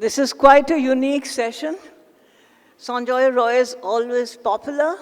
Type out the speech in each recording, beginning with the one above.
This is quite a unique session. Sanjoy Roy is always popular,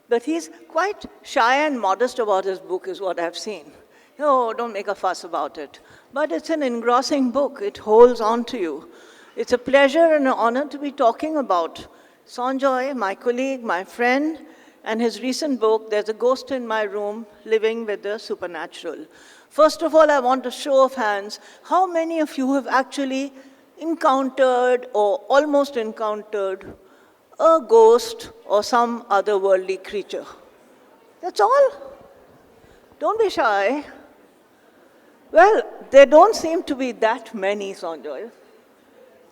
but he's quite shy and modest about his book, is what I've seen. Oh, don't make a fuss about it. But it's an engrossing book. It holds on to you. It's a pleasure and an honor to be talking about Sanjoy, my colleague, my friend, and his recent book, There's a Ghost in My Room, Living with the Supernatural. First of all, I want a show of hands. How many of you have actually encountered or almost encountered a ghost or some otherworldly creature? That's all? Don't be shy. Well, there don't seem to be that many, Sanjoy.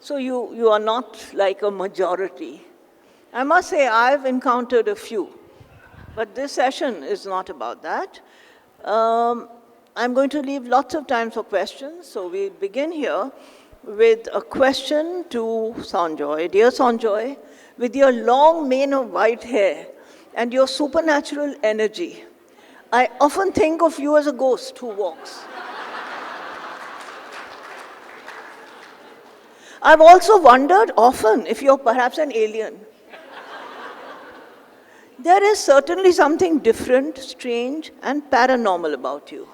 So you are not like a majority. I must say I've encountered a few, but this session is not about that. I'm going to leave lots of time for questions, so we begin here with a question to Sanjoy. Dear Sanjoy, with your long mane of white hair and your supernatural energy, I often think of you as a ghost who walks. I've also wondered often if you're perhaps an alien. There is certainly something different, strange, and paranormal about you.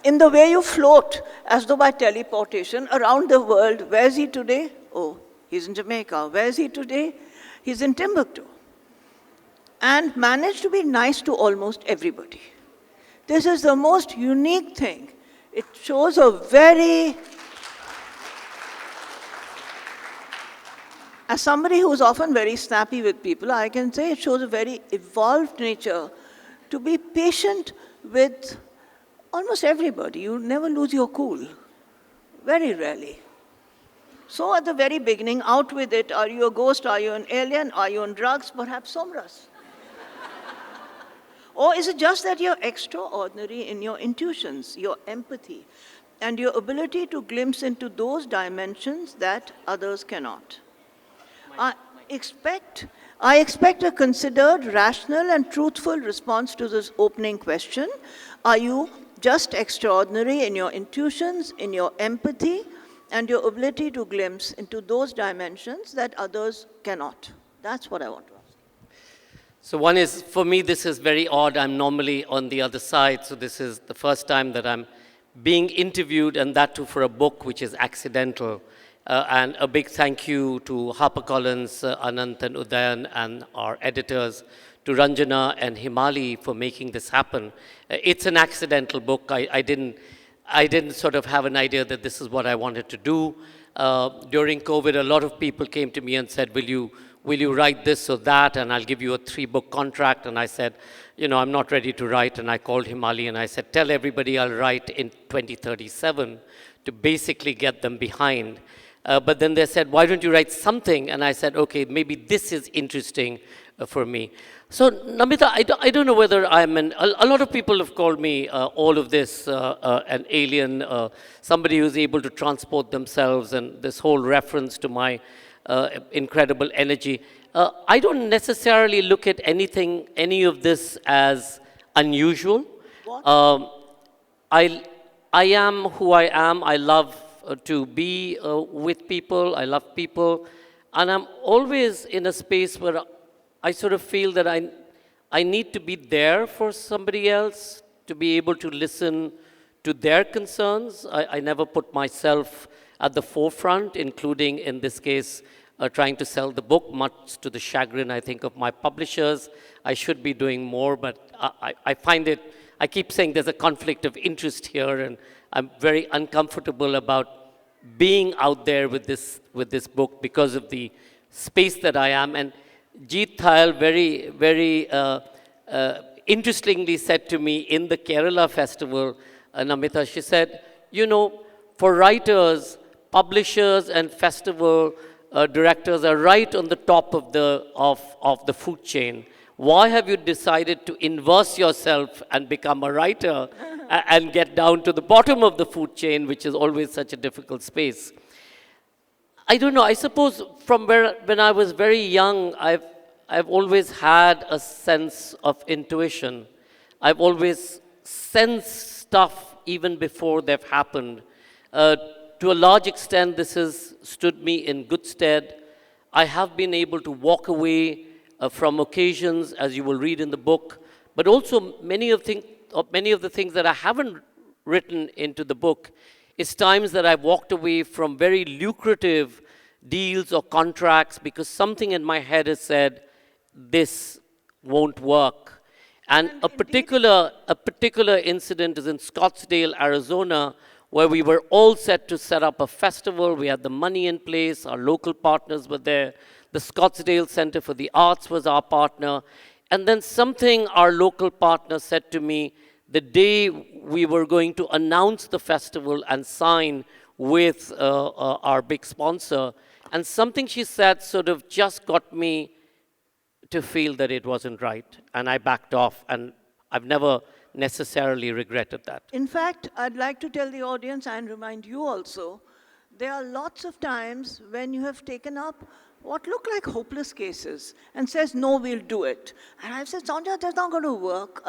In the way you float, as though by teleportation, around the world. Where is he today? Oh, he's in Jamaica. Where is he today? He's in Timbuktu. And managed to be nice to almost everybody. This is the most unique thing. It shows a very... As somebody who's often very snappy with people, I can say it shows a very evolved nature to be patient with almost everybody. You never lose your cool. Very rarely. So at the very beginning, out with it. Are you a ghost? Are you an alien? Are you on drugs? Perhaps somras. Or is it just that you're extraordinary in your intuitions, your empathy, and your ability to glimpse into those dimensions that others cannot? I expect a considered, rational, and truthful response to this opening question. Are you just extraordinary in your intuitions, in your empathy, and your ability to glimpse into those dimensions that others cannot? That's what I want to ask. So one is, for me, this is very odd. I'm normally on the other side, so this is the first time that I'm being interviewed, and that too for a book which is accidental. And a big thank you to HarperCollins, Anant and Udayan, and our editors, to Ranjana and Himali for making this happen. It's an accidental book. I didn't sort of have an idea that this is what I wanted to do. During COVID, a lot of people came to me and said, will you write this or that, and I'll give you a 3-book contract. And I said, I'm not ready to write. And I called Himali and I said, tell everybody I'll write in 2037 to basically get them behind. But then they said, why don't you write something? And I said, okay, maybe this is interesting for me. So, Namita, I don't know whether I'm a lot of people have called me all of this, an alien, somebody who's able to transport themselves, and this whole reference to my incredible energy. I don't necessarily look at any of this as unusual. I am who I am. I love to be with people. I love people. And I'm always in a space where I sort of feel that I need to be there for somebody else, to be able to listen to their concerns. I never put myself at the forefront, including in this case, trying to sell the book, much to the chagrin, I think, of my publishers. I should be doing more, but I find it, I keep saying there's a conflict of interest here, and I'm very uncomfortable about being out there with this book because of the space that I am. And Jeet Thayal very, very interestingly said to me in the Kerala festival, Namita, she said, for writers, publishers and festival directors are right on the top of the food chain. Why have you decided to inverse yourself and become a writer and get down to the bottom of the food chain, which is always such a difficult space? I don't know. I suppose from when I was very young, I've always had a sense of intuition. I've always sensed stuff even before they've happened. to a large extent, this has stood me in good stead. I have been able to walk away from occasions, as you will read in the book, but also many of the things that I haven't written into the book is times that I've walked away from very lucrative deals or contracts because something in my head has said, this won't work. And a particular incident is in Scottsdale, Arizona, where we were all set to set up a festival. We had the money in place, our local partners were there. The Scottsdale Center for the Arts was our partner. And then something our local partner said to me the day we were going to announce the festival and sign with our big sponsor. And something she said sort of just got me to feel that it wasn't right. And I backed off. And I've never necessarily regretted that. In fact, I'd like to tell the audience and remind you also, there are lots of times when you have taken up what look like hopeless cases and says, no, we'll do it. And I've said, Sanjoy, that's not going to work.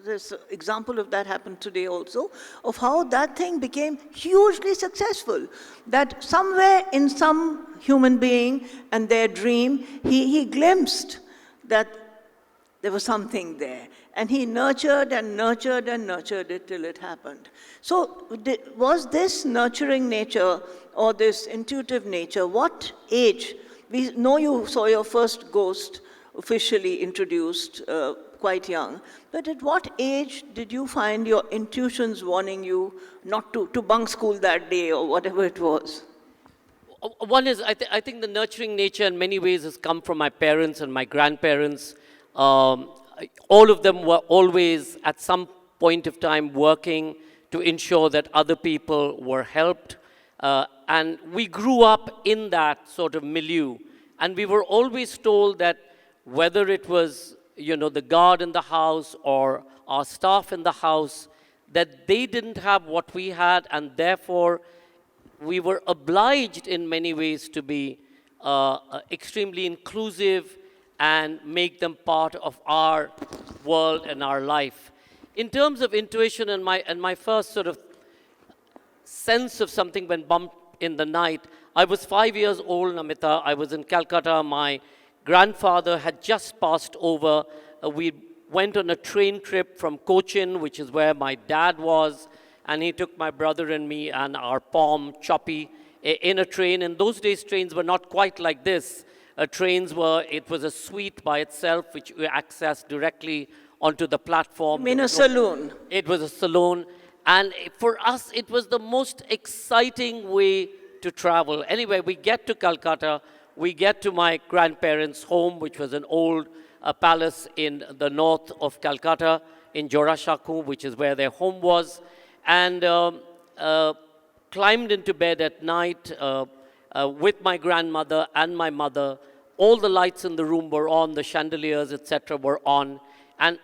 This example of that happened today also, of how that thing became hugely successful. That somewhere in some human being and their dream, he glimpsed that there was something there. And he nurtured and nurtured and nurtured it till it happened. So was this nurturing nature or this intuitive nature, what age? We know you saw your first ghost officially introduced quite young, but at what age did you find your intuitions warning you not to bunk school that day or whatever it was? One is, I think the nurturing nature in many ways has come from my parents and my grandparents. All of them were always at some point of time working to ensure that other people were helped. And we grew up in that sort of milieu. And we were always told that whether it was, the guard in the house or our staff in the house, that they didn't have what we had, and therefore we were obliged in many ways to be extremely inclusive and make them part of our world and our life. In terms of intuition and my first sort of sense of something when bumped in the night, I was 5 years old, Namita. I was in Calcutta. My grandfather had just passed over. We went on a train trip from Cochin, which is where my dad was, and he took my brother and me and our Pom, Choppy, in a train. In those days, trains were not quite like this. It was a suite by itself, which you accessed directly onto the platform. You mean a saloon? It was a saloon. And for us, it was the most exciting way to travel. Anyway, we get to Calcutta. We get to my grandparents' home, which was an old palace in the north of Calcutta, in Jorashakku, which is where their home was. And climbed into bed at night with my grandmother and my mother. All the lights in the room were on, the chandeliers, etc., were on. And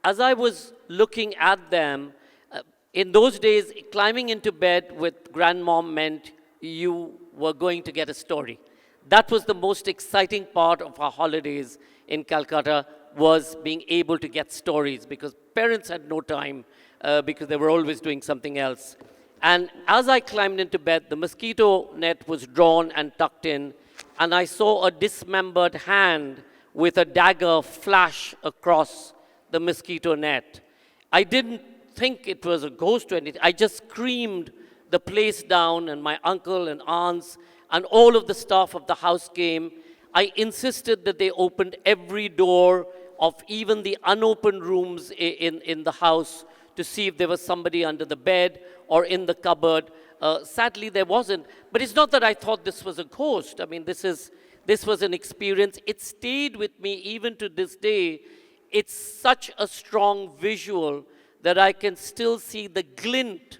as I was looking at them, in those days, climbing into bed with grandmom meant you were going to get a story. That was the most exciting part of our holidays in Calcutta, was being able to get stories, because parents had no time because they were always doing something else. And as I climbed into bed, the mosquito net was drawn and tucked in, and I saw a dismembered hand with a dagger flash across the mosquito net. I didn't think it was a ghost or anything. I just screamed the place down, and my uncle and aunts and all of the staff of the house came. I insisted that they opened every door of even the unopened rooms in the house to see if there was somebody under the bed or in the cupboard. Sadly, there wasn't. But it's not that I thought this was a ghost. I mean, this was an experience. It stayed with me even to this day. It's such a strong visual that I can still see the glint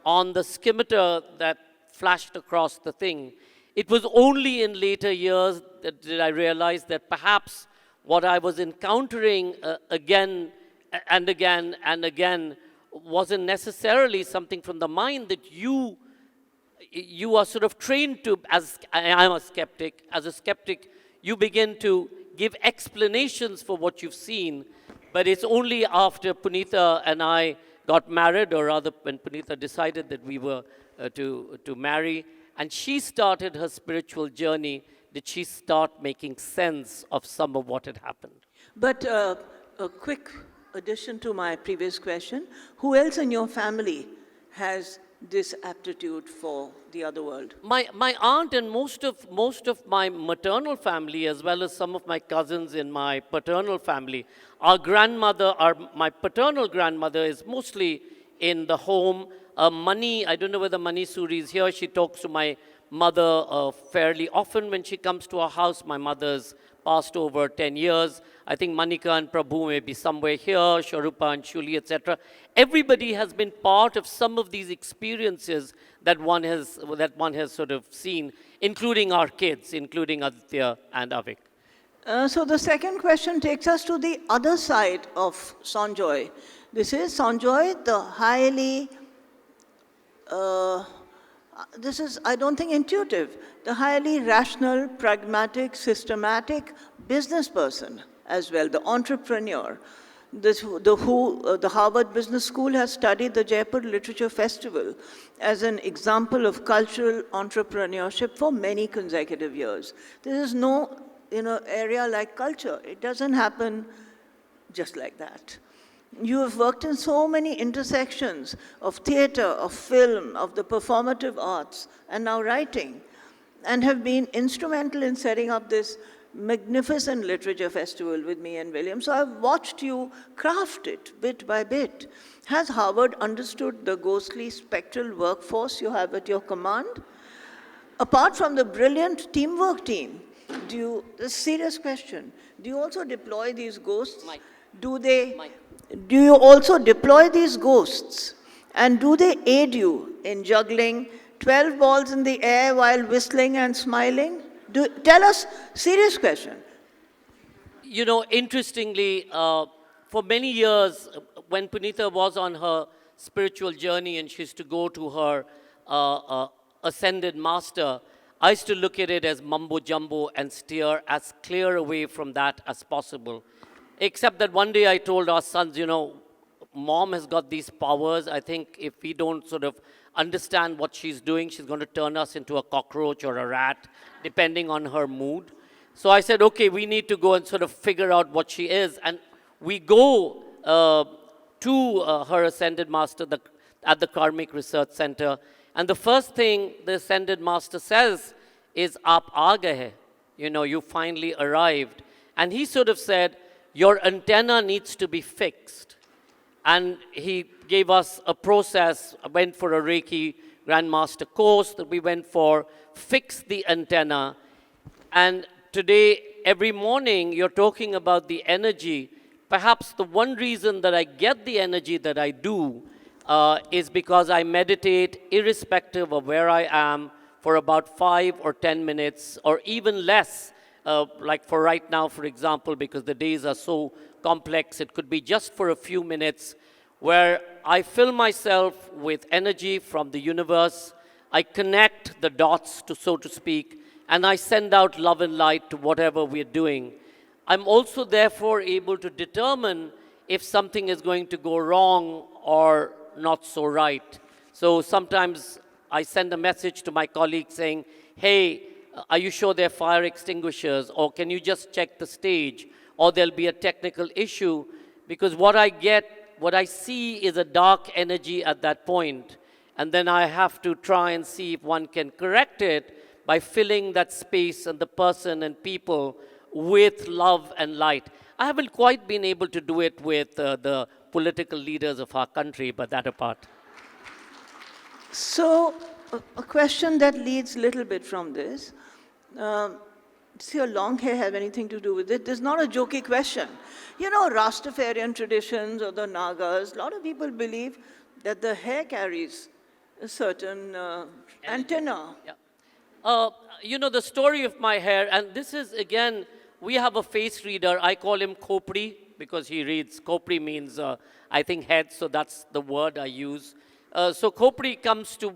on the scimitar that flashed across the thing. It was only in later years that did I realize that perhaps what I was encountering again and again and again wasn't necessarily something from the mind, that you are sort of trained to, as I'm a skeptic, you begin to give explanations for what you've seen. But it's only after Punita and I got married, or rather when Punita decided that we were to marry, and she started her spiritual journey, did she start making sense of some of what had happened. But a quick addition to my previous question, who else in your family has this aptitude for the other world? My aunt and most of my maternal family, as well as some of my cousins in my paternal family. My paternal grandmother is mostly in the home. I don't know whether Mani Suri is here. She talks to my mother fairly often when she comes to our house. My mother's passed over 10 years. I think Manika and Prabhu may be somewhere here, Sharupa and Shuli, etc. Everybody has been part of some of these experiences that one has sort of seen, including our kids, including Aditya and Avik. So the second question takes us to the other side of Sanjoy. This is Sanjoy, the highly, this is, I don't think, intuitive, the highly rational, pragmatic, systematic business person as well, the entrepreneur. The Harvard Business School has studied the Jaipur Literature Festival as an example of cultural entrepreneurship for many consecutive years. There is no area like culture. It doesn't happen just like that. You have worked in so many intersections of theater, of film, of the performative arts, and now writing, and have been instrumental in setting up this magnificent literature festival with me and William. So I've watched you craft it bit by bit. Has Harvard understood the ghostly spectral workforce you have at your command? Apart from the brilliant teamwork team, a serious question, do you also deploy these ghosts? Mike. Do you also deploy these ghosts? And do they aid you in juggling 12 balls in the air while whistling and smiling? Tell us, serious question. Interestingly, for many years, when Punita was on her spiritual journey and she used to go to her ascended master, I used to look at it as mumbo jumbo and steer as clear away from that as possible. Except that one day I told our sons, Mom has got these powers. I think if we don't sort of understand what she's doing, she's going to turn us into a cockroach or a rat, depending on her mood. So I said, okay, we need to go and sort of figure out what she is. And we go to her Ascended Master at the Karmic Research Center. And the first thing the Ascended Master says is, Aap aa gaye hai. You finally arrived. And he sort of said, your antenna needs to be fixed. And he gave us a process. I went for a Reiki Grandmaster course that we went for, fix the antenna. And today, every morning, you're talking about the energy. Perhaps the one reason that I get the energy that I do is because I meditate irrespective of where I am for about 5 or 10 minutes or even less. Like for right now, for example, because the days are so complex, it could be just for a few minutes where I fill myself with energy from the universe. I connect the dots, so to speak, and I send out love and light to whatever we're doing. I'm also therefore able to determine if something is going to go wrong or not so right. So sometimes I send a message to my colleagues saying, hey, are you sure they're fire extinguishers? Or can you just check the stage? Or there'll be a technical issue. Because what I see is a dark energy at that point. And then I have to try and see if one can correct it by filling that space and the person and people with love and light. I haven't quite been able to do it with the political leaders of our country, but that apart. So, a question that leads a little bit from this. Does your long hair have anything to do with it? This is not a jokey question. Rastafarian traditions or the Nagas, a lot of people believe that the hair carries a certain antenna. Yeah. The story of my hair, and this is, again, we have a face reader. I call him Kopri because he reads. Kopri means, I think, head, so that's the word I use. So Kopri comes to,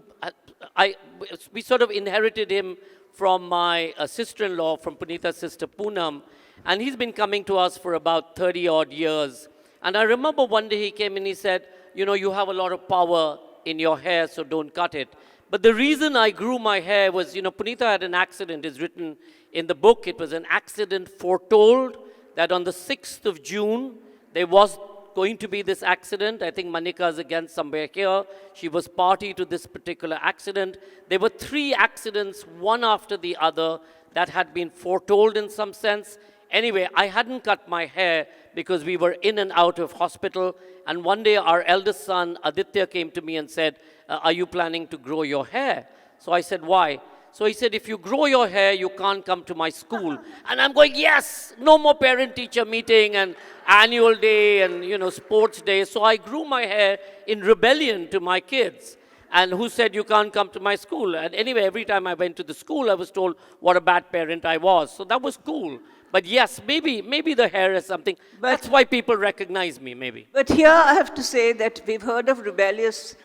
we sort of inherited him from my sister-in-law, from Punita's sister Poonam, and he's been coming to us for about 30-odd years. And I remember one day he came and he said, you have a lot of power in your hair, so don't cut it. But the reason I grew my hair was, Punita had an accident. It's written in the book. It was an accident foretold that on the 6th of June, there was going to be this accident. I think Manika is again somewhere here. She was party to this particular accident. There were 3 accidents, one after the other, that had been foretold in some sense. Anyway, I hadn't cut my hair because we were in and out of hospital. And one day, our eldest son, Aditya, came to me and said, are you planning to grow your hair? So I said, why? So he said, if you grow your hair, you can't come to my school. And I'm going, yes, no more parent-teacher meeting and annual day and, sports day. So I grew my hair in rebellion to my kids. And who said you can't come to my school? And anyway, every time I went to the school, I was told what a bad parent I was. So that was cool. But yes, maybe the hair is something. That's why people recognize me, maybe. But here I have to say that we've heard of rebellious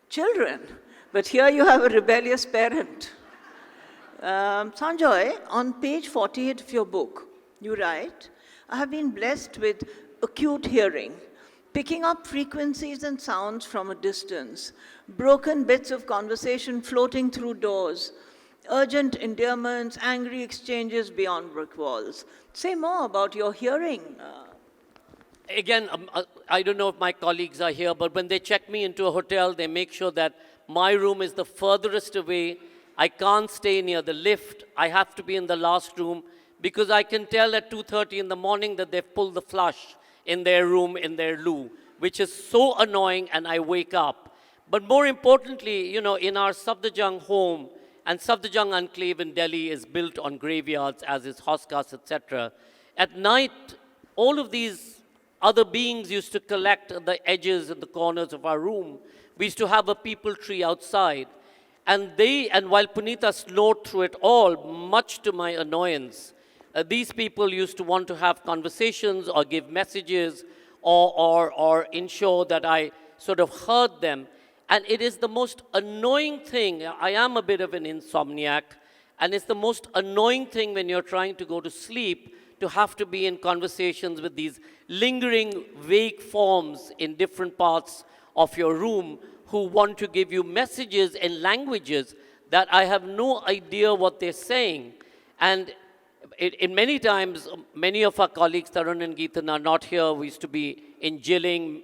children. But here you have a rebellious parent. Sanjoy, on page 48 of your book, you write, I have been blessed with acute hearing, picking up frequencies and sounds from a distance, broken bits of conversation floating through doors, urgent endearments, angry exchanges beyond brick walls. Say more about your hearing. Again, I don't know if my colleagues are here, but when they check me into a hotel, they make sure that my room is the furthest away. I can't stay near the lift. I have to be in the last room because I can tell at 2:30 in the morning that they've pulled the flush in their room, in their loo, which is so annoying, and I wake up. But more importantly, in our Safdarjung home, and Safdarjung enclave in Delhi is built on graveyards, as is Hoskas, etc. At night, all of these other beings used to collect at the edges and the corners of our room. We used to have a people tree outside. And while Punita snored through it all, much to my annoyance, these people used to want to have conversations or give messages or ensure that I sort of heard them. And it is the most annoying thing. I am a bit of an insomniac, and it's the most annoying thing when you're trying to go to sleep to have to be in conversations with these lingering, vague forms in different parts of your room who want to give you messages in languages that I have no idea what they're saying. And in many times, many of our colleagues, Tarun and Geetan, are not here. We used to be in Jilling.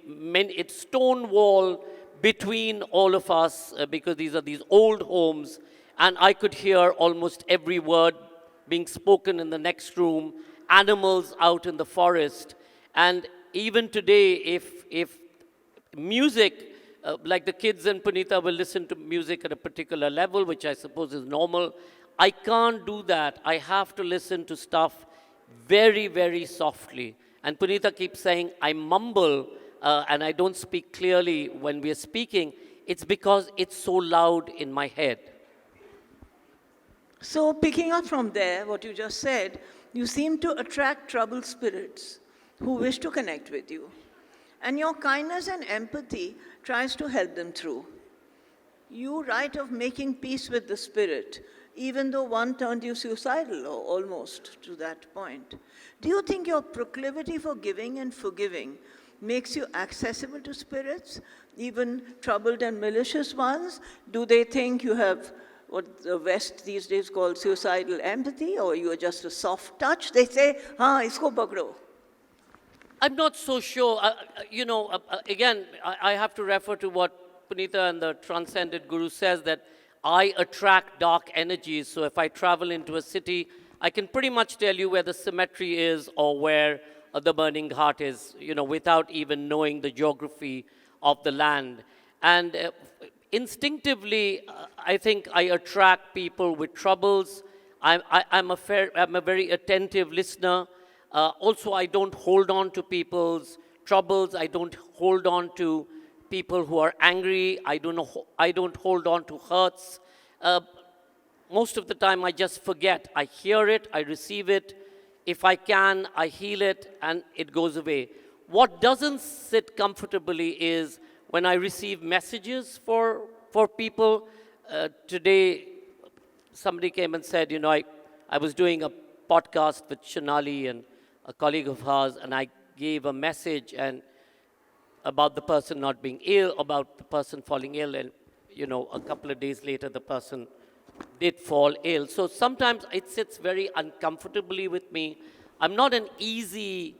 It's stone wall between all of us because these are these old homes. And I could hear almost every word being spoken in the next room, animals out in the forest. And even today, if music, like the kids and Punita will listen to music at a particular level, which I suppose is normal, I can't do that. I have to listen to stuff very, very softly. And Punita keeps saying, I mumble and I don't speak clearly when we are speaking. It's because it's so loud in my head. So picking up from there, what you just said, you seem to attract troubled spirits who wish to connect with you. And your kindness and empathy tries to help them through. You write of making peace with the spirit, even though one turned you suicidal, or almost to that point. Do you think your proclivity for giving and forgiving makes you accessible to spirits, even troubled and malicious ones? Do they think you have what the West these days call suicidal empathy, or you are just a soft touch? They say, isko pakdo. I'm not so sure. Again, I have to refer to what Punita and the Transcended Guru says, that I attract dark energies. So if I travel into a city, I can pretty much tell you where the cemetery is or where the burning heart is, without even knowing the geography of the land. And instinctively, I think I attract people with troubles. I'm a very attentive listener. Also, I don't hold on to people's troubles. I don't hold on to people who are angry. I don't hold on to hurts. Most of the time, I just forget. I hear it, I receive it. If I can, I heal it, and it goes away. What doesn't sit comfortably is when I receive messages for people. Today, somebody came and said, I was doing a podcast with Shanali and a colleague of hers, and I gave a message, and about the person not being ill, about the person falling ill, and a couple of days later the person did fall ill. So sometimes it sits very uncomfortably with me. I'm not an easy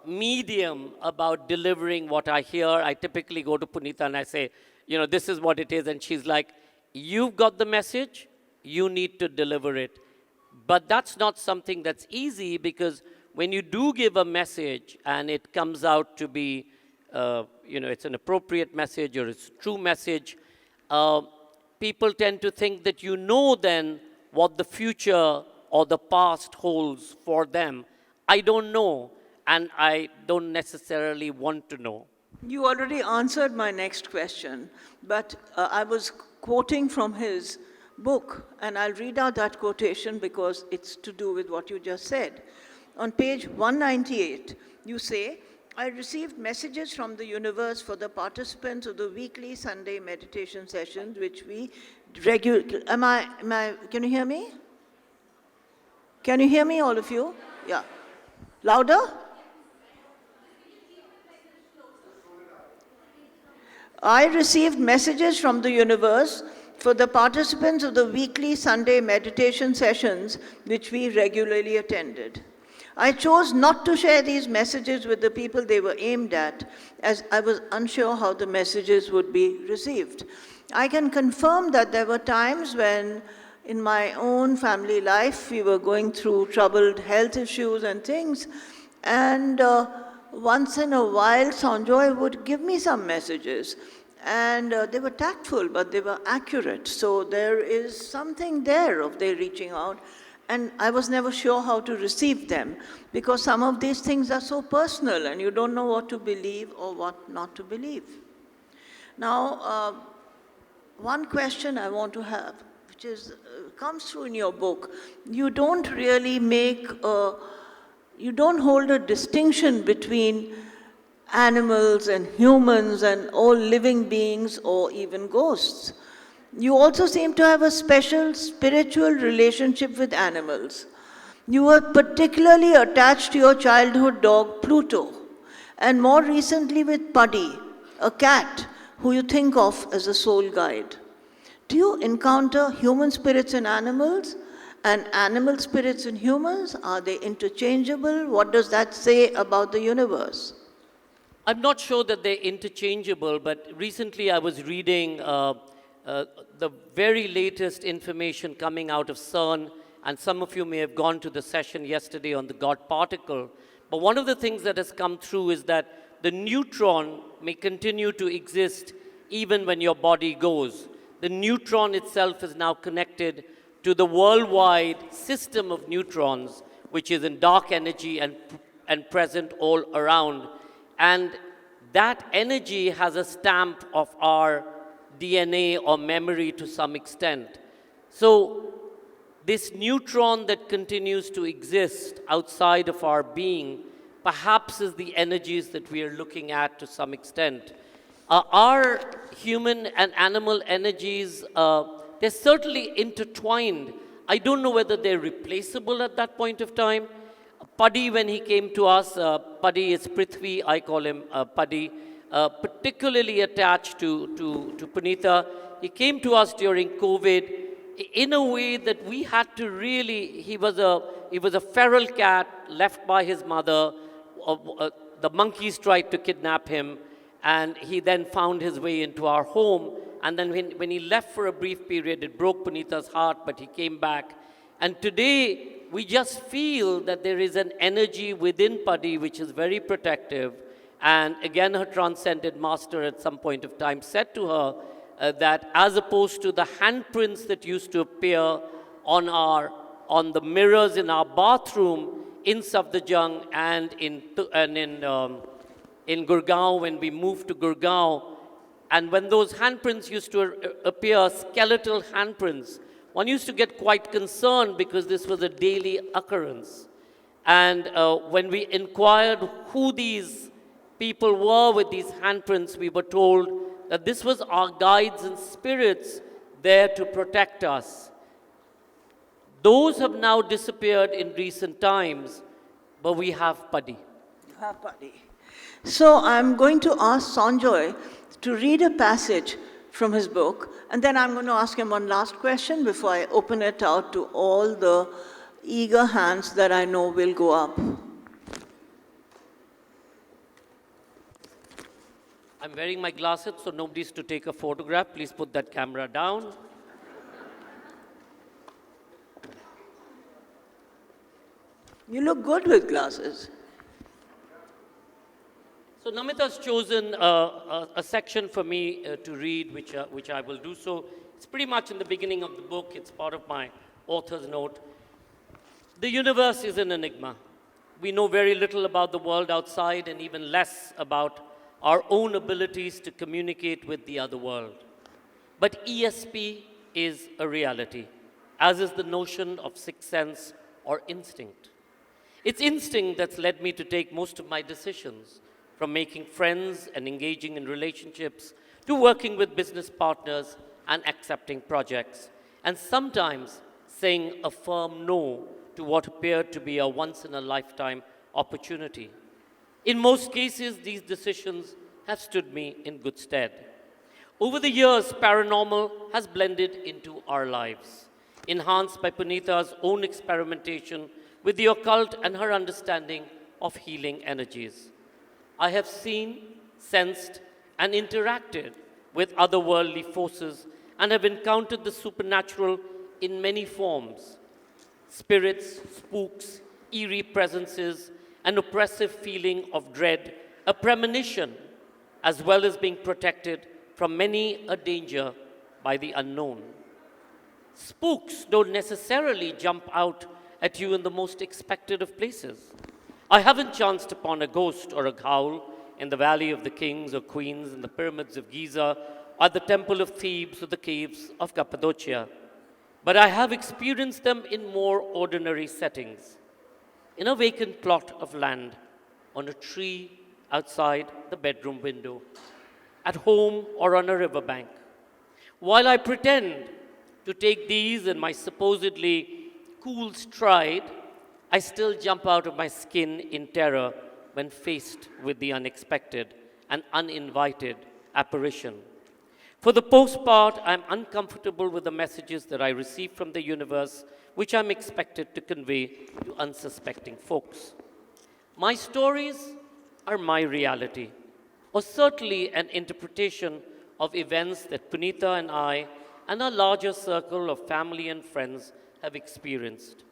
medium about delivering what I hear. I typically go to Punita and I say, this is what it is. And she's like, you've got the message, you need to deliver it. But that's not something that's easy, because when you do give a message and it comes out to be, it's an appropriate message or it's a true message, people tend to think that then what the future or the past holds for them. I don't know, and I don't necessarily want to know. You already answered my next question, but I was quoting from his book, and I'll read out that quotation because it's to do with what you just said. On page 198, you say, I received messages from the universe for the participants of the weekly Sunday meditation sessions, which we regularly... Can you hear me? Can you hear me, all of you? Yeah. Louder? I received messages from the universe for the participants of the weekly Sunday meditation sessions, which we regularly attended. I chose not to share these messages with the people they were aimed at, as I was unsure how the messages would be received. I can confirm that there were times when, in my own family life, we were going through troubled health issues and things, and once in a while, Sanjoy would give me some messages, and they were tactful, but they were accurate. So there is something there of their reaching out, and I was never sure how to receive them, because some of these things are so personal, and you don't know what to believe or what not to believe. Now, one question I want to have, which is comes through in your book, you don't really you don't hold a distinction between animals and humans and all living beings or even ghosts. You also seem to have a special spiritual relationship with animals. You were particularly attached to your childhood dog, Pluto, and more recently with Puddy, a cat who you think of as a soul guide. Do you encounter human spirits in animals and animal spirits in humans? Are they interchangeable? What does that say about the universe? I'm not sure that they're interchangeable, but recently I was reading the very latest information coming out of CERN, and some of you may have gone to the session yesterday on the God particle. But one of the things that has come through is that the neutron may continue to exist even when your body goes. The neutron itself is now connected to the worldwide system of neutrons, which is in dark energy and present all around. And that energy has a stamp of our DNA or memory to some extent. So this neutron that continues to exist outside of our being perhaps is the energies that we are looking at to some extent. Our human and animal energies, they're certainly intertwined. I don't know whether they're replaceable at that point of time. Puddy, when he came to us, Puddy is Prithvi, I call him Puddy, particularly attached to Punita. He came to us during COVID in a way that we had to really, he was a feral cat left by his mother. The monkeys tried to kidnap him, and he then found his way into our home. And then when he left for a brief period, it broke Punita's heart, but he came back. And today, we just feel that there is an energy within Puddy which is very protective. And again, her transcended master at some point of time said to her that as opposed to the handprints that used to appear on the mirrors in our bathroom in Safdarjung and in Gurgaon, when we moved to Gurgaon, and when those handprints used to appear, skeletal handprints, one used to get quite concerned because this was a daily occurrence. And when we inquired who these people were with these handprints, we were told that this was our guides and spirits there to protect us. Those have now disappeared in recent times, but we have Puddy. You have Puddy. So I'm going to ask Sanjoy to read a passage from his book, and then I'm going to ask him one last question before I open it out to all the eager hands that I know will go up. I'm wearing my glasses, so nobody's to take a photograph. Please put that camera down. You look good with glasses. So Namita's chosen a section for me to read, which I will do so. It's pretty much in the beginning of the book. It's part of my author's note. The universe is an enigma. We know very little about the world outside and even less about our own abilities to communicate with the other world. But ESP is a reality, as is the notion of sixth sense or instinct. It's instinct that's led me to take most of my decisions, from making friends and engaging in relationships to working with business partners and accepting projects, and sometimes saying a firm no to what appeared to be a once-in-a-lifetime opportunity. In most cases, these decisions have stood me in good stead. Over the years, paranormal has blended into our lives, enhanced by Punita's own experimentation with the occult and her understanding of healing energies. I have seen, sensed, and interacted with otherworldly forces and have encountered the supernatural in many forms. Spirits, spooks, eerie presences, an oppressive feeling of dread, a premonition, as well as being protected from many a danger by the unknown. Spooks don't necessarily jump out at you in the most expected of places. I haven't chanced upon a ghost or a ghoul in the Valley of the Kings or Queens, in the pyramids of Giza, or the Temple of Thebes, or the caves of Cappadocia. But I have experienced them in more ordinary settings. In a vacant plot of land, on a tree outside the bedroom window, at home or on a riverbank. While I pretend to take these in my supposedly cool stride, I still jump out of my skin in terror when faced with the unexpected and uninvited apparition. For the most part, I'm uncomfortable with the messages that I receive from the universe, which I'm expected to convey to unsuspecting folks. My stories are my reality, or certainly an interpretation of events that Punita and I and a larger circle of family and friends have experienced.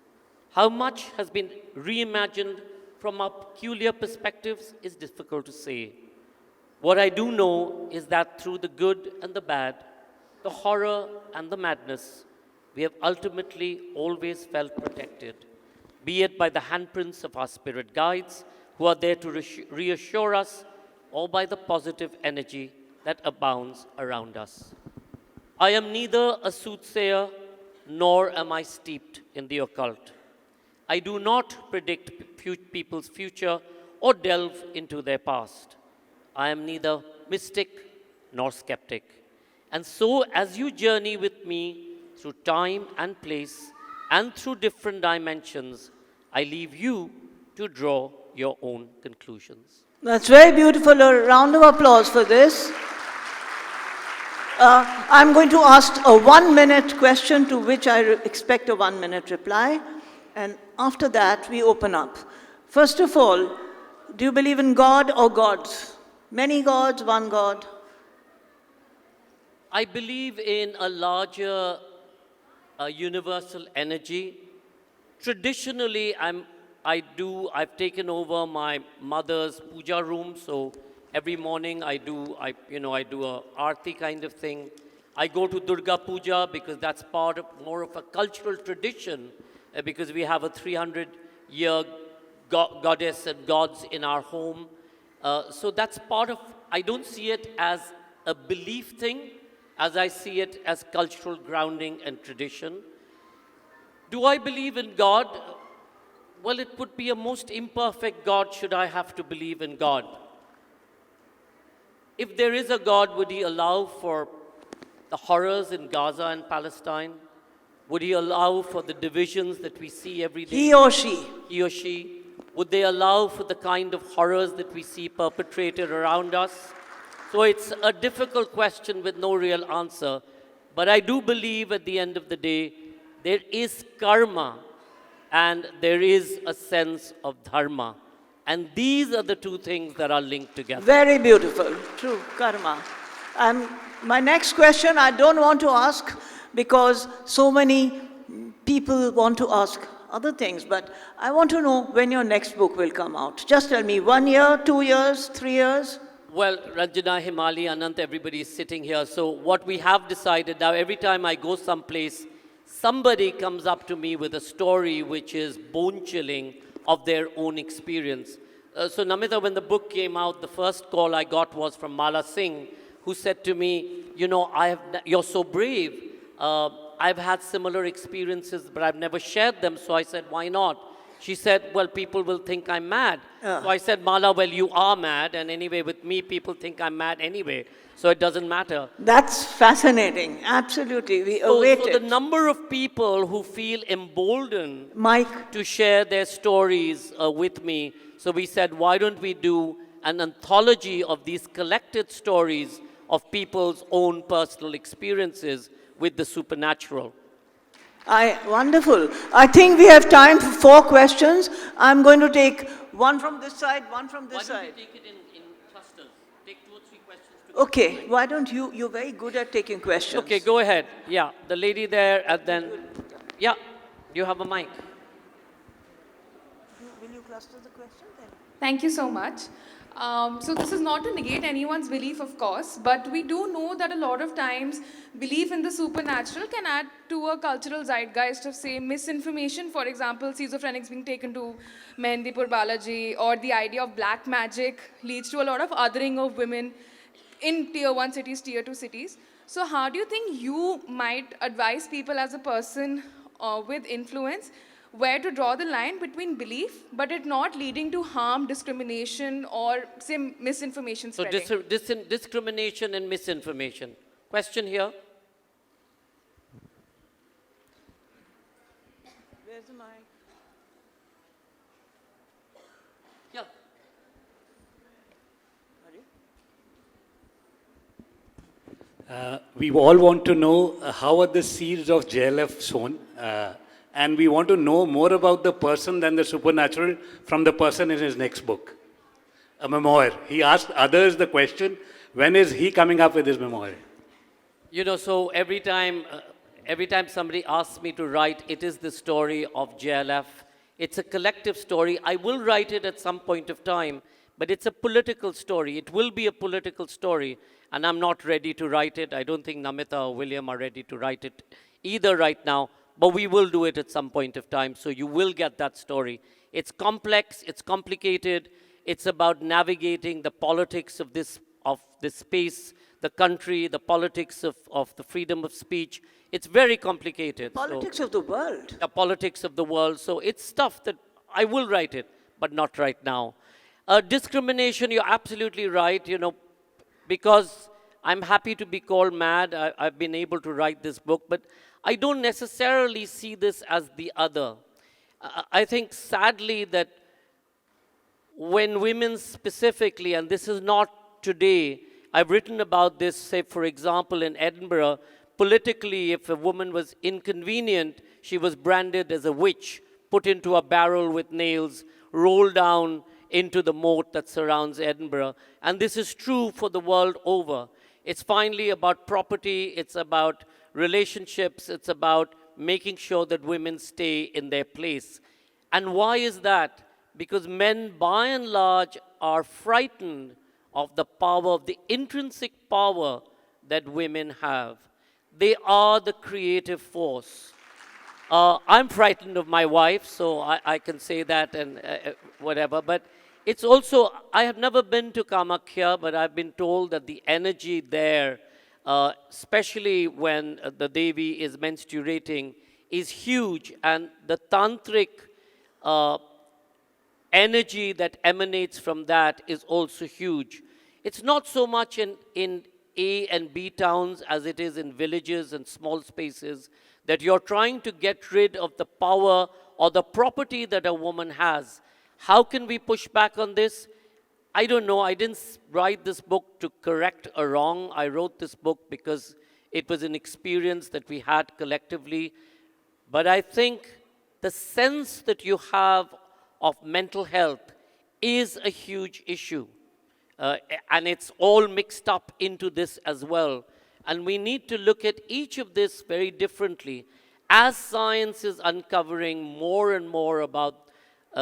How much has been reimagined from our peculiar perspectives is difficult to say. What I do know is that through the good and the bad, the horror and the madness, we have ultimately always felt protected, be it by the handprints of our spirit guides who are there to reassure us, or by the positive energy that abounds around us. I am neither a soothsayer nor am I steeped in the occult. I do not predict people's future or delve into their past. I am neither mystic nor skeptic. And so, as you journey with me through time and place and through different dimensions, I leave you to draw your own conclusions. That's very beautiful. A round of applause for this. I'm going to ask a 1-minute question to which I expect a 1-minute reply. And after that, we open up. First of all, do you believe in God or gods? Many gods, one God? I believe in a larger universal energy. Traditionally, I've taken over my mother's puja room, so every morning I do a aarti kind of thing. I go to Durga Puja because that's more of a cultural tradition, because we have a 300-year goddess and gods in our home. So that's part of, I don't see it as a belief thing, as I see it as cultural grounding and tradition. Do I believe in God? Well, it would be a most imperfect God should I have to believe in God. If there is a God, would he allow for the horrors in Gaza and Palestine? Would he allow for the divisions that we see every day? He or she. He or she. Would they allow for the kind of horrors that we see perpetrated around us? So it's a difficult question with no real answer. But I do believe at the end of the day, there is karma and there is a sense of dharma. And these are the two things that are linked together. Very beautiful, true, karma. My next question I don't want to ask because so many people want to ask other things, but I want to know when your next book will come out. Just tell me, 1 year, 2 years, 3 years? Well, Ranjana, Himali, Anant, everybody is sitting here. So what we have decided now, every time I go someplace, somebody comes up to me with a story which is bone-chilling of their own experience. So Namita, when the book came out, the first call I got was from Mala Singh, who said to me, you know, you're so brave. I've had similar experiences, but I've never shared them. So I said, why not? She said, well, people will think I'm mad. So I said, Mala, well, you are mad. And anyway, with me, people think I'm mad anyway. So it doesn't matter. That's fascinating. Absolutely. We await it. So the number of people who feel emboldened to share their stories with me. So we said, why don't we do an anthology of these collected stories of people's own personal experiences with the supernatural. Wonderful. I think we have time for 4 questions. I'm going to take one from this side, one from this side. Why don't you take it in clusters? Take 2 or 3 questions together. Okay, why don't you? You're very good at taking questions. Okay, go ahead. Yeah, the lady there, and then, yeah, you have a mic. Will you cluster the question then? Thank you so much. So this is not to negate anyone's belief, of course, but we do know that a lot of times belief in the supernatural can add to a cultural zeitgeist of, say, misinformation. For example, schizophrenics being taken to Mehndipur Balaji, or the idea of black magic leads to a lot of othering of women in tier 1 cities, tier 2 cities. So how do you think you might advise people as a person with influence where to draw the line between belief, but it not leading to harm, discrimination, or, say, misinformation spreading? So discrimination and misinformation. Question here. Where's the mic? Yeah. We all want to know how are the seeds of JLF sown, and we want to know more about the person than the supernatural from the person in his next book, a memoir. He asked others the question, when is he coming up with his memoir? You know, so every time somebody asks me to write, it is the story of JLF. It's a collective story. I will write it at some point of time, but it's a political story. It will be a political story, and I'm not ready to write it. I don't think Namita or William are ready to write it either right now, but we will do it at some point of time, so you will get that story. It's complex, it's complicated, it's about navigating the politics of this space, the country, the politics of the freedom of speech. It's very complicated. Politics of the world. The politics of the world. So it's stuff that I will write it, but not right now. Discrimination, you're absolutely right, you know, because I'm happy to be called mad. I've been able to write this book, but I don't necessarily see this as the other. I think sadly that when women specifically, and this is not today, I've written about this, say, for example, in Edinburgh, politically, if a woman was inconvenient, she was branded as a witch, put into a barrel with nails, rolled down into the moat that surrounds Edinburgh. And this is true for the world over. It's finally about property, it's about relationships, it's about making sure that women stay in their place. And why is that? Because men, by and large, are frightened of the power, of the intrinsic power that women have. They are the creative force. I'm frightened of my wife, so I can say that and whatever, but it's also, I have never been to Kamakhya, but I've been told that the energy there, especially when the Devi is menstruating, is huge, and the tantric energy that emanates from that is also huge. It's not so much in A and B towns as it is in villages and small spaces that you're trying to get rid of the power or the property that a woman has. How can we push back on this? I don't know. I didn't write this book to correct a wrong. I wrote this book because it was an experience that we had collectively. But I think the sense that you have of mental health is a huge issue. And it's all mixed up into this as well. And we need to look at each of this very differently. As science is uncovering more and more about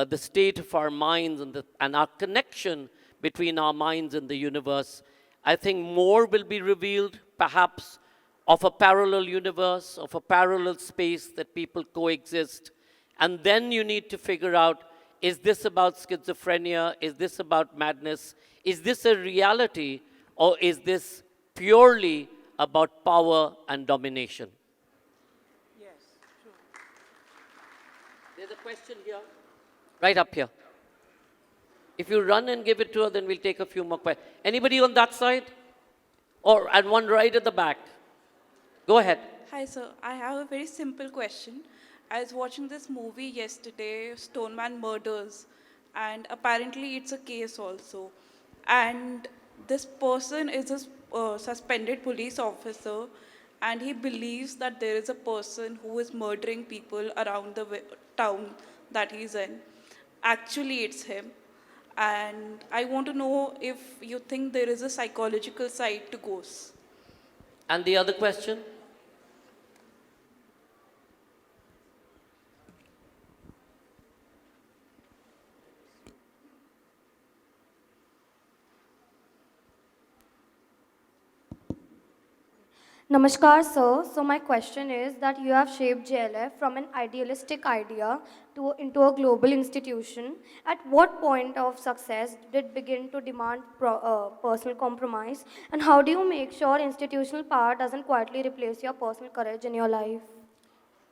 the state of our minds and our connection between our minds and the universe, I think more will be revealed, perhaps, of a parallel universe, of a parallel space that people coexist. And then you need to figure out, is this about schizophrenia? Is this about madness? Is this a reality? Or is this purely about power and domination? Yes, true. There's a question here. Right up here. If you run and give it to her, then we'll take a few more questions. Anybody on that side? And one right at the back. Go ahead. Hi, sir. I have a very simple question. I was watching this movie yesterday, Stoneman Murders, and apparently it's a case also. And this person is a suspended police officer, and he believes that there is a person who is murdering people around the town that he's in. Actually, it's him. And I want to know if you think there is a psychological side to ghosts. And the other question? Namaskar, sir. So my question is that you have shaped JLF from an idealistic idea into a global institution. At what point of success did it begin to demand personal compromise? And how do you make sure institutional power doesn't quietly replace your personal courage in your life?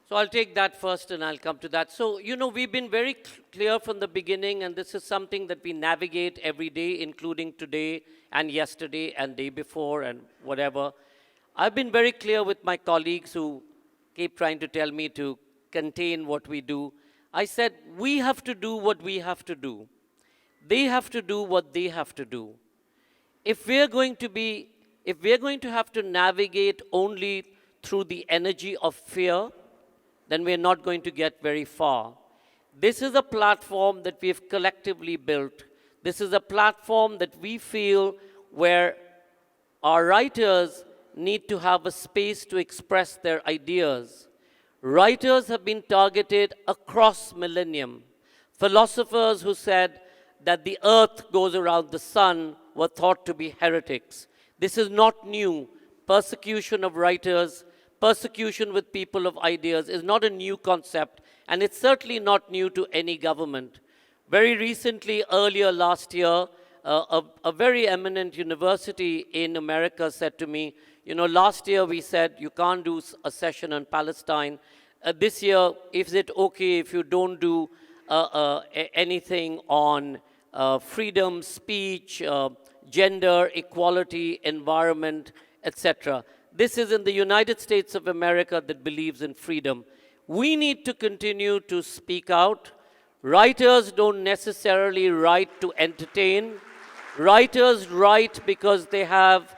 So I'll take that first and I'll come to that. So, we've been very clear from the beginning, and this is something that we navigate every day, including today and yesterday and day before and whatever. I've been very clear with my colleagues who keep trying to tell me to contain what we do. I said, we have to do what we have to do. They have to do what they have to do. If we're going to have to navigate only through the energy of fear, then we're not going to get very far. This is a platform that we've collectively built. This is a platform that we feel where our writers need to have a space to express their ideas. Writers have been targeted across millennium. Philosophers who said that the earth goes around the sun were thought to be heretics. This is not new. Persecution of writers, persecution with people of ideas is not a new concept, and it's certainly not new to any government. Very recently, earlier last year, a very eminent university in America said to me, last year we said you can't do a session on Palestine. This year, is it okay if you don't do anything on freedom, speech, gender, equality, environment, etc.? This is in the United States of America that believes in freedom. We need to continue to speak out. Writers don't necessarily write to entertain. Writers write because they have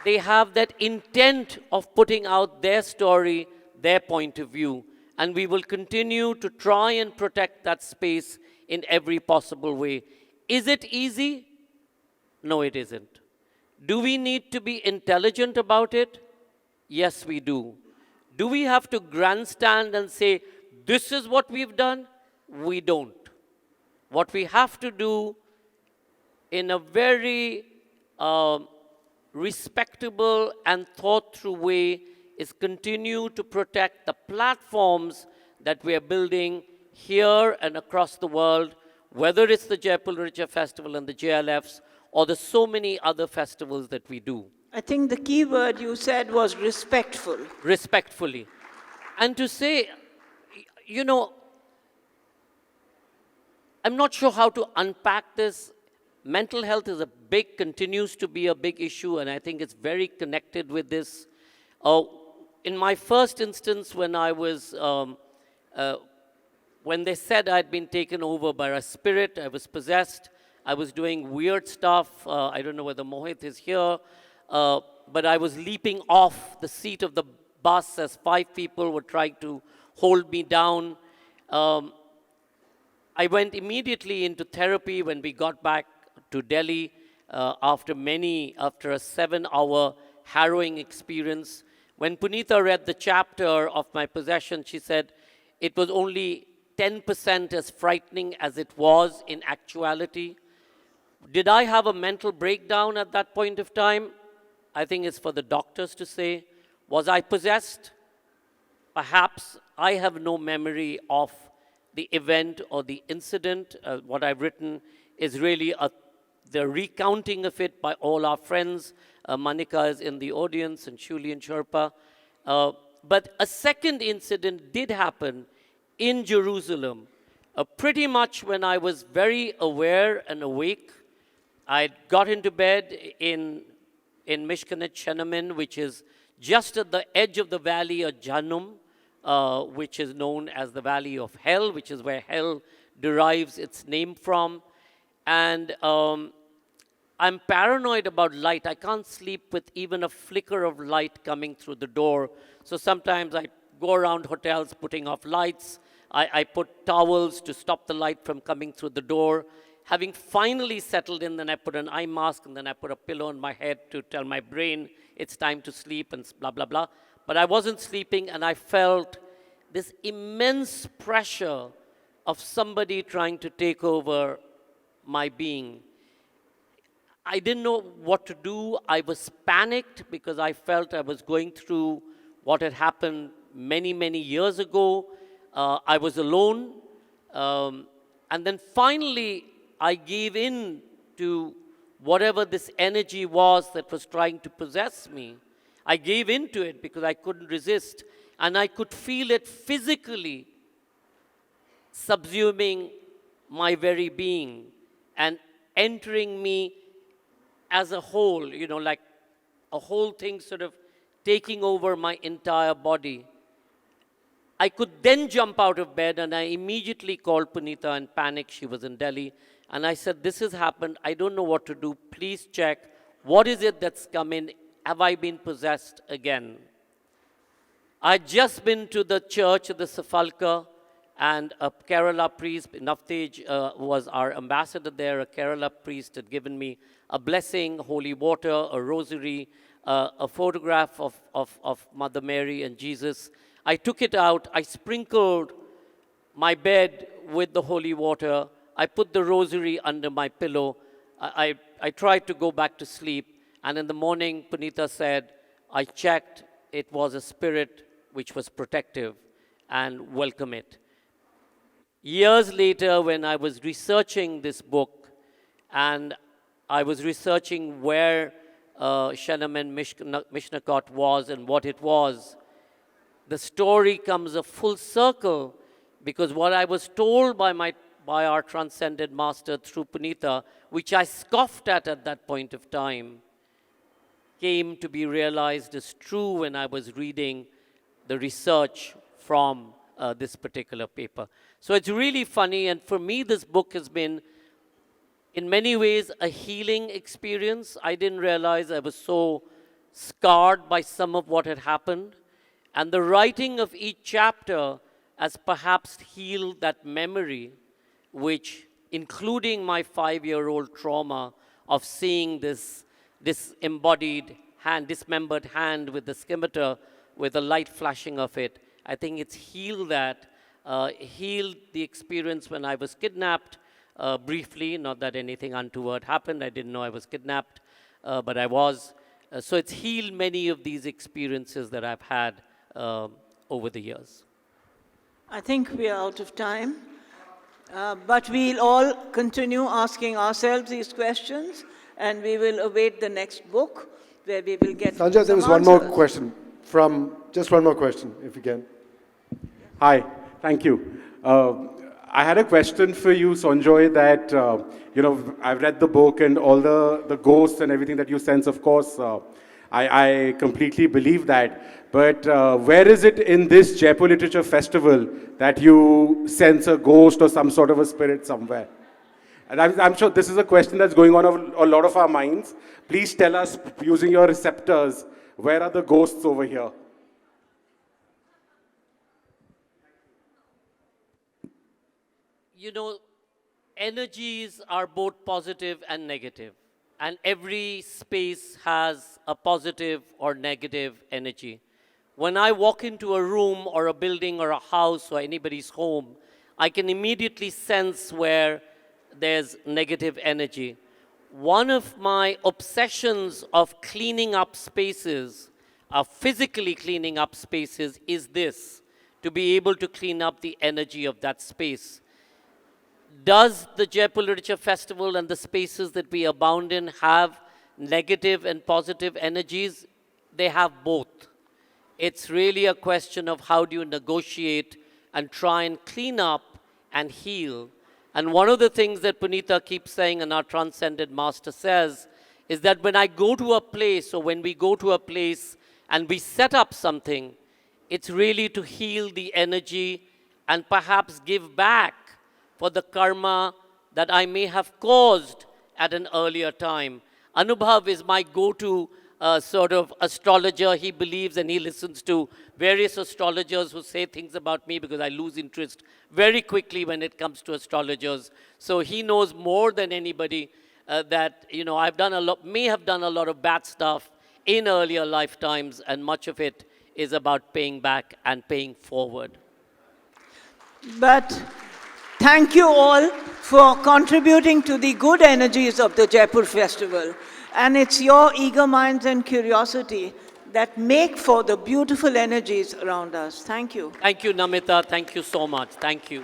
that intent of putting out their story, their point of view. And we will continue to try and protect that space in every possible way. Is it easy? No, it isn't. Do we need to be intelligent about it? Yes, we do. Do we have to grandstand and say, this is what we've done? We don't. What we have to do in a very respectable and thought-through way is continue to protect the platforms that we are building here and across the world, whether it's the Jaipur Literature Festival and the JLFs, or the so many other festivals that we do. I think the key word you said was respectful. Respectfully. And to say, I'm not sure how to unpack this. Mental health is continues to be a big issue, and I think it's very connected with this. In my first instance, when I was when they said I'd been taken over by a spirit, I was possessed, I was doing weird stuff. I don't know whether Mohit is here, but I was leaping off the seat of the bus as 5 people were trying to hold me down. I went immediately into therapy when we got back to Delhi after a 7-hour harrowing experience. When Punita read the chapter of my possession, she said it was only 10% as frightening as it was in actuality. Did I have a mental breakdown at that point of time? I think it's for the doctors to say. Was I possessed? Perhaps. I have no memory of the event or the incident. What I've written is really the recounting of it by all our friends. Manika is in the audience, and Shuli and Sherpa. But a second incident did happen in Jerusalem, pretty much when I was very aware and awake. I got into bed in Mishkanet Shenamin, which is just at the edge of the valley of Jahannam, which is known as the Valley of Hell, which is where hell derives its name from. And I'm paranoid about light. I can't sleep with even a flicker of light coming through the door. So sometimes I go around hotels putting off lights. I put towels to stop the light from coming through the door. Having finally settled in, then I put an eye mask, and then I put a pillow on my head to tell my brain it's time to sleep and blah, blah, blah. But I wasn't sleeping, and I felt this immense pressure of somebody trying to take over my being. I didn't know what to do. I was panicked because I felt I was going through what had happened many, many years ago. I was alone. And then finally, I gave in to whatever this energy was that was trying to possess me. I gave in to it because I couldn't resist. And I could feel it physically subsuming my very being and entering me as a whole, like a whole thing sort of taking over my entire body. I could then jump out of bed, and I immediately called Punita in panic. She was in Delhi. And I said, this has happened. I don't know what to do. Please check. What is it that's come in? Have I been possessed again? I'd just been to the church of the Safalka, and a Kerala priest, Naftej, was our ambassador there. A Kerala priest had given me a blessing, holy water, a rosary, a photograph of Mother Mary and Jesus. I took it out. I sprinkled my bed with the holy water. I put the rosary under my pillow. I tried to go back to sleep. And in the morning, Punita said, I checked. It was a spirit which was protective, and welcome it. Years later, when I was researching this book, and I was researching where Shenamin Mishnakot was and what it was, the story comes a full circle, because what I was told by our transcendent master through Punita, which I scoffed at that point of time, came to be realized as true when I was reading the research from this particular paper. So it's really funny, and for me this book has been, in many ways, a healing experience. I didn't realize I was so scarred by some of what had happened. And the writing of each chapter has perhaps healed that memory, which, including my 5-year-old trauma of seeing this disembodied hand, dismembered hand with the scimitar, with the light flashing of it, I think it's healed that, healed the experience when I was kidnapped, briefly, not that anything untoward happened. I didn't know I was kidnapped, but I was. So it's healed many of these experiences that I've had over the years. I think we are out of time, but we'll all continue asking ourselves these questions, and we will await the next book where we will get Sanjoy, there was one more question just one more question, if you can. Hi, thank you. I had a question for you, Sanjoy, that, I've read the book and all the ghosts and everything that you sense, of course. I completely believe that. But where is it in this Jaipur Literature Festival that you sense a ghost or some sort of a spirit somewhere? And I'm sure this is a question that's going on a lot of our minds. Please tell us, using your receptors, where are the ghosts over here? You know, energies are both positive and negative, and every space has a positive or negative energy. When I walk into a room or a building or a house or anybody's home, I can immediately sense where there's negative energy. One of my obsessions of cleaning up spaces, of physically cleaning up spaces, is this: to be able to clean up the energy of that space. Does the Jaipur Literature Festival and the spaces that we abound in have negative and positive energies? They have both. It's really a question of how do you negotiate and try and clean up and heal. And one of the things that Punita keeps saying and our transcendent master says is that when I go to a place, or when we go to a place and we set up something, it's really to heal the energy and perhaps give back for the karma that I may have caused at an earlier time. Anubhav is my go-to sort of astrologer. He believes and he listens to various astrologers who say things about me because I lose interest very quickly when it comes to astrologers. So he knows more than anybody that, you know, may have done a lot of bad stuff in earlier lifetimes, and much of it is about paying back and paying forward. But thank you all for contributing to the good energies of the Jaipur Festival. And it's your eager minds and curiosity that make for the beautiful energies around us. Thank you. Thank you, Namita. Thank you so much. Thank you.